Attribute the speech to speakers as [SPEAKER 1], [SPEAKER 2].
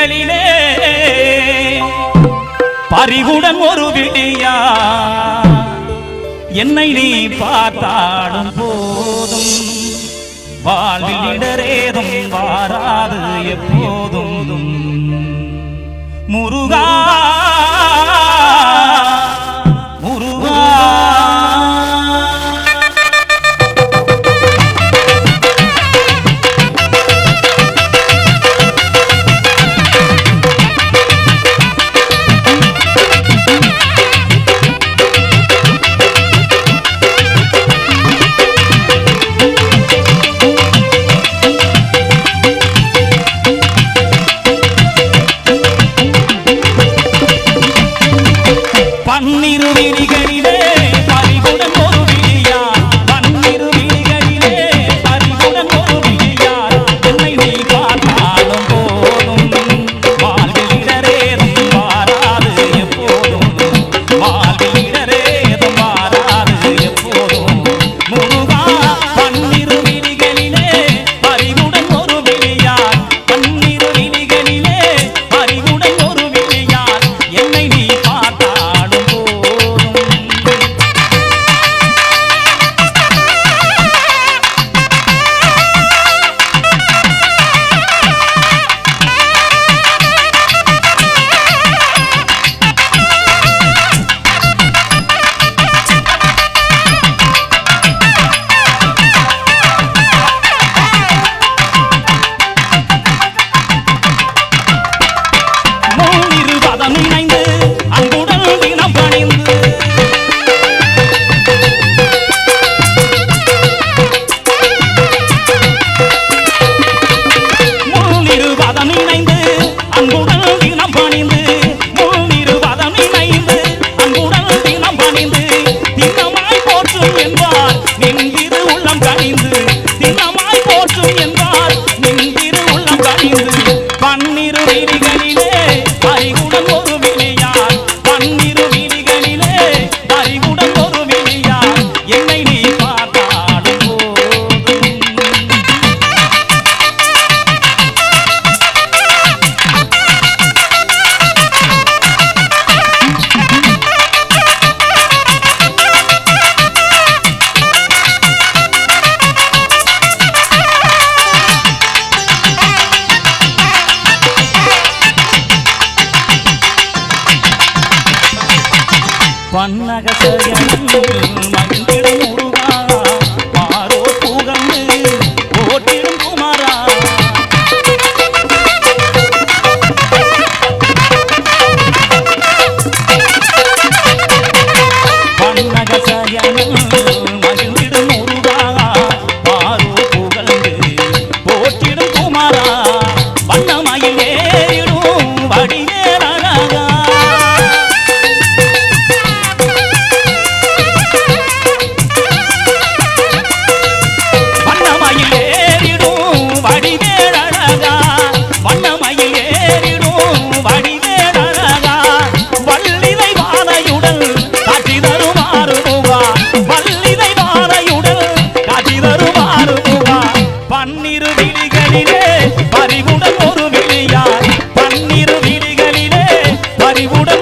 [SPEAKER 1] விழிகளிலே பறிவுடன் ஒரு விழியா என்னை நீ பார்த்தாடும் போதும் வாழ்வில் இடரேதும் வாராது எப்போதும் முருகா முருகா பன்னிரு விழிகளிலே பறிவுடன் ஒரு விழியா பன்னிரு விழிகளிலே பறிவுடன் ஒரு விழியா என்னை நீ பார்த்தாலும் போதும் வாழ்வில் இடரேதும் வாராது எப்போதும் வாழ்வில் இடரேதும் வாராது எப்போதும் முருகா பன்னிரு விழிகளிலே பறிவுடன் ஒரு விழியா பன்னிரு விழிகளிலே பறிவுடன் ஒரு விழியா என்னை நீ பன்னிரு விழிகளிலே பறிவுடன் ஒரு விழியா பன்னிரு விழிகளிலே பறிவுடன் ஒரு விழியா என்னை நீ பார்த்தாடும் போதும் பன்னகசயனில் மகிழ்ந்திடும் முருகா பாரோ புகழ்ந்து போற்றிடும் குமாரா பன்னகசயனில் மகிழ்ந்திடும் முருகா பாரோ புகழ்ந்து போற்றிடும் குமாரா வண்ணமயில் ஏறிடும் வடிவேலழகா பன்னிரு விழிகளிலே பறிவுடன் ஒரு விழியா பன்னிரு விழிகளிலே பறிவுடன்